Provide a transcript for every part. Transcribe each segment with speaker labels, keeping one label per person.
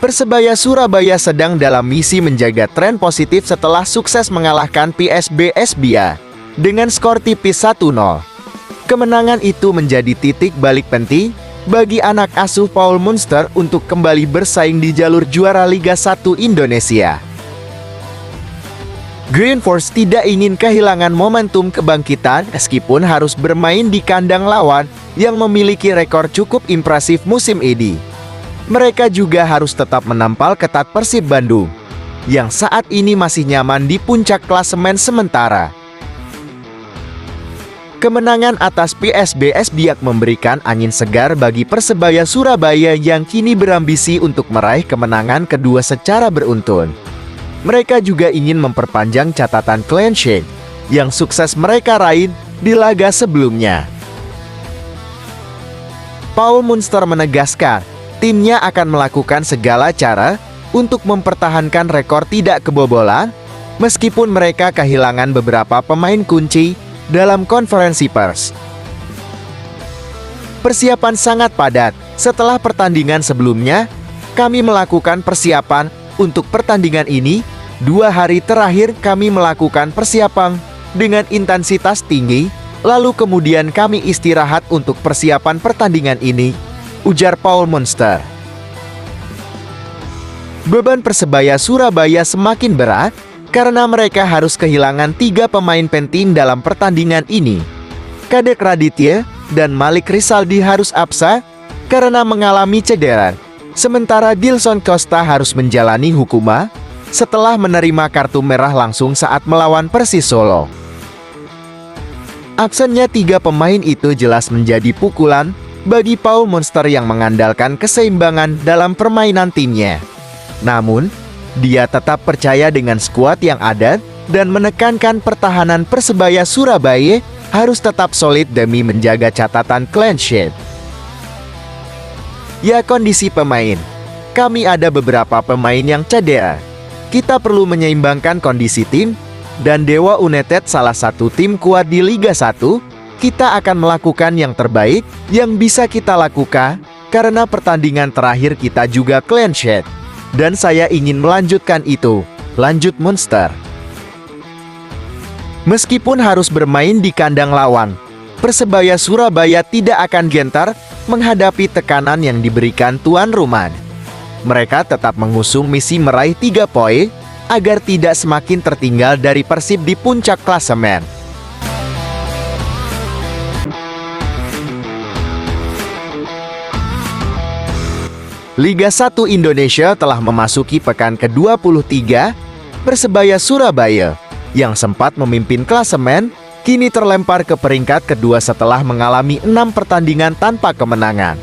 Speaker 1: Persebaya Surabaya sedang dalam misi menjaga tren positif setelah sukses mengalahkan PSBS Bia dengan skor tipis 1-0. Kemenangan itu menjadi titik balik penting bagi anak asuh Paul Munster untuk kembali bersaing di jalur juara Liga 1 Indonesia. Green Force tidak ingin kehilangan momentum kebangkitan meskipun harus bermain di kandang lawan yang memiliki rekor cukup impresif musim ini. Mereka juga harus tetap menampal ketat Persib Bandung, yang saat ini masih nyaman di puncak klasemen sementara. Kemenangan atas PSBS Biak memberikan angin segar bagi Persebaya Surabaya yang kini berambisi untuk meraih kemenangan kedua secara beruntun. Mereka juga ingin memperpanjang catatan clean sheet yang sukses mereka raih di laga sebelumnya. Paul Munster menegaskan, timnya akan melakukan segala cara untuk mempertahankan rekor tidak kebobolan, meskipun mereka kehilangan beberapa pemain kunci dalam konferensi pers. Persiapan sangat padat. Setelah pertandingan sebelumnya, kami melakukan persiapan untuk pertandingan ini. 2 hari terakhir kami melakukan persiapan dengan intensitas tinggi, lalu kemudian kami istirahat untuk persiapan pertandingan ini, ujar Paul Munster. Beban Persebaya Surabaya semakin berat karena mereka harus kehilangan 3 pemain penting dalam pertandingan ini. Kadek Raditya dan Malik Rizaldi harus absen karena mengalami cedera, sementara Dilson Costa harus menjalani hukuman setelah menerima kartu merah langsung saat melawan Persis Solo. Absennya 3 pemain itu jelas menjadi pukulan bagi Paul Munster yang mengandalkan keseimbangan dalam permainan timnya. Namun, dia tetap percaya dengan skuad yang ada dan menekankan pertahanan Persebaya Surabaya harus tetap solid demi menjaga catatan clean sheet. Ya, kondisi pemain. Kami ada beberapa pemain yang cedera. Kita perlu menyeimbangkan kondisi tim, dan Dewa United salah satu tim kuat di Liga 1, kita akan melakukan yang terbaik yang bisa kita lakukan, karena pertandingan terakhir kita juga clean sheet. Dan saya ingin melanjutkan itu, lanjut Munster. Meskipun harus bermain di kandang lawan, Persebaya Surabaya tidak akan gentar menghadapi tekanan yang diberikan tuan rumah. Mereka tetap mengusung misi meraih 3 poin agar tidak semakin tertinggal dari Persib di puncak klasemen. Liga 1 Indonesia telah memasuki pekan ke-23. Persebaya Surabaya yang sempat memimpin klasemen kini terlempar ke peringkat kedua setelah mengalami 6 pertandingan tanpa kemenangan.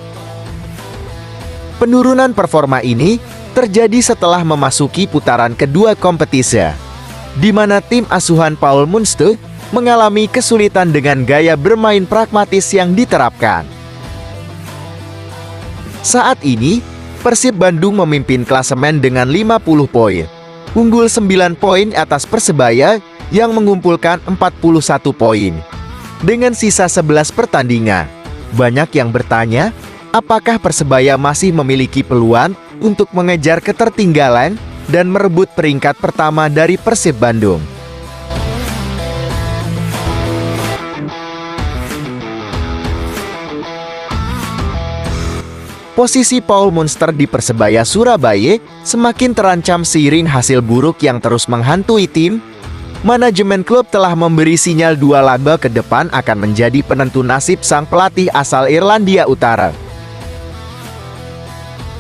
Speaker 1: Penurunan performa ini terjadi setelah memasuki putaran kedua kompetisi, di mana tim asuhan Paul Munster mengalami kesulitan dengan gaya bermain pragmatis yang diterapkan. Saat ini, Persib Bandung memimpin klasemen dengan 50 poin, unggul 9 poin atas Persebaya yang mengumpulkan 41 poin. Dengan sisa 11 pertandingan, banyak yang bertanya, apakah Persebaya masih memiliki peluang untuk mengejar ketertinggalan dan merebut peringkat pertama dari Persib Bandung? Posisi Paul Munster di Persebaya Surabaya semakin terancam seiring hasil buruk yang terus menghantui tim. Manajemen klub telah memberi sinyal 2 laga ke depan akan menjadi penentu nasib sang pelatih asal Irlandia Utara.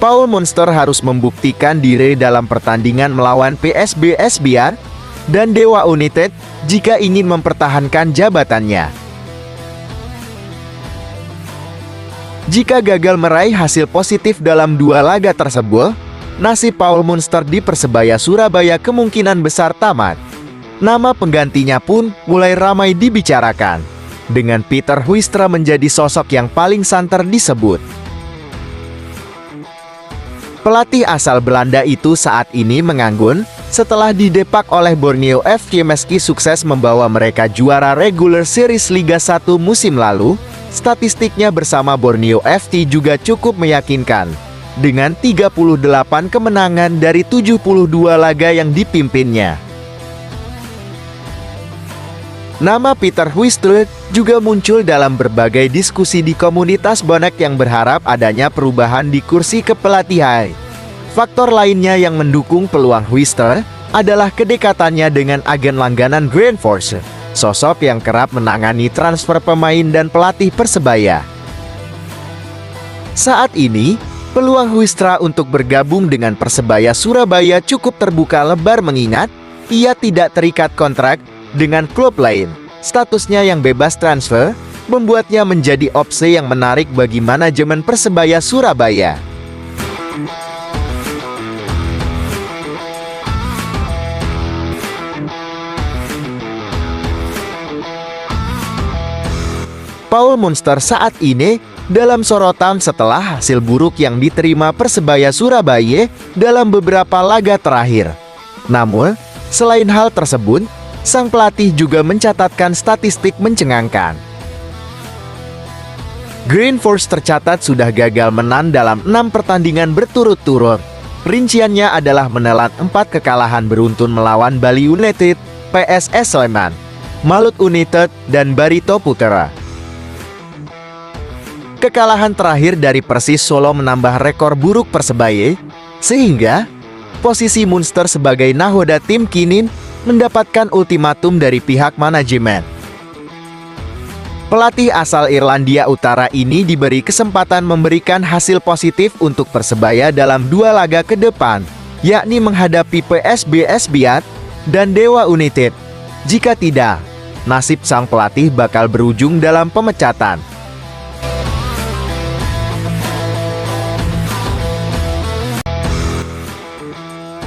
Speaker 1: Paul Munster harus membuktikan diri dalam pertandingan melawan PSBS Biar dan Dewa United jika ingin mempertahankan jabatannya. Jika gagal meraih hasil positif dalam 2 laga tersebut, nasib Paul Munster di Persebaya Surabaya kemungkinan besar tamat. Nama penggantinya pun mulai ramai dibicarakan, dengan Peter Huistra menjadi sosok yang paling santer disebut. Pelatih asal Belanda itu saat ini menganggun setelah didepak oleh Borneo FC meski sukses membawa mereka juara regular series Liga 1 musim lalu. Statistiknya bersama Borneo FC juga cukup meyakinkan. dengan 38 kemenangan dari 72 laga yang dipimpinnya. Nama Peter Huistre juga muncul dalam berbagai diskusi di komunitas bonek yang berharap adanya perubahan di kursi kepelatihan. Faktor lainnya yang mendukung peluang Huistre adalah kedekatannya dengan agen langganan Green Force, sosok yang kerap menangani transfer pemain dan pelatih Persebaya. Saat ini, peluang Huistra untuk bergabung dengan Persebaya Surabaya cukup terbuka lebar mengingat ia tidak terikat kontrak dengan klub lain. Statusnya yang bebas transfer membuatnya menjadi opsi yang menarik bagi manajemen Persebaya Surabaya. Paul Munster saat ini dalam sorotan setelah hasil buruk yang diterima Persebaya Surabaya dalam beberapa laga terakhir. Namun, selain hal tersebut, sang pelatih juga mencatatkan statistik mencengangkan. Green Force tercatat sudah gagal menang dalam 6 pertandingan berturut-turut. Rinciannya adalah menelan 4 kekalahan beruntun melawan Bali United, PSS Sleman, Malut United, dan Barito Putra. Kekalahan terakhir dari Persis Solo menambah rekor buruk Persebaya, sehingga posisi Munster sebagai nahoda tim kini mendapatkan ultimatum dari pihak manajemen. Pelatih asal Irlandia Utara ini diberi kesempatan memberikan hasil positif untuk Persebaya dalam 2 laga ke depan, yakni menghadapi PSBS Biak dan Dewa United. Jika tidak, nasib sang pelatih bakal berujung dalam pemecatan.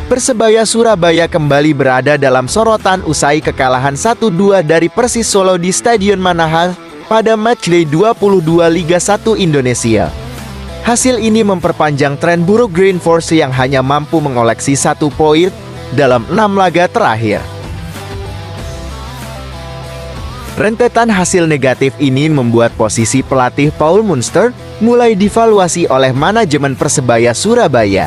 Speaker 1: Persebaya Surabaya kembali berada dalam sorotan usai kekalahan 1-2 dari Persis Solo di Stadion Manahan pada matchday 22 Liga 1 Indonesia. Hasil ini memperpanjang tren buruk Green Force yang hanya mampu mengoleksi 1 poin dalam 6 laga terakhir. Rentetan hasil negatif ini membuat posisi pelatih Paul Munster mulai divaluasi oleh manajemen Persebaya Surabaya.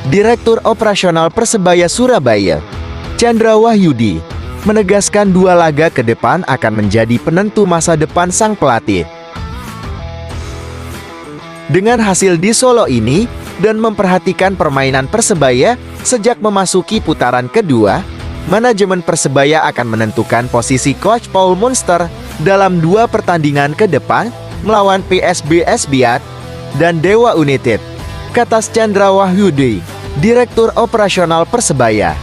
Speaker 1: Direktur Operasional Persebaya Surabaya, Chandra Wahyudi, menegaskan 2 laga ke depan akan menjadi penentu masa depan sang pelatih. Dengan hasil di Solo ini dan memperhatikan permainan Persebaya sejak memasuki putaran kedua, manajemen Persebaya akan menentukan posisi coach Paul Munster dalam 2 pertandingan ke depan melawan PSBS Biak dan Dewa United, kata Chandra Wahyudi, Direktur Operasional Persebaya.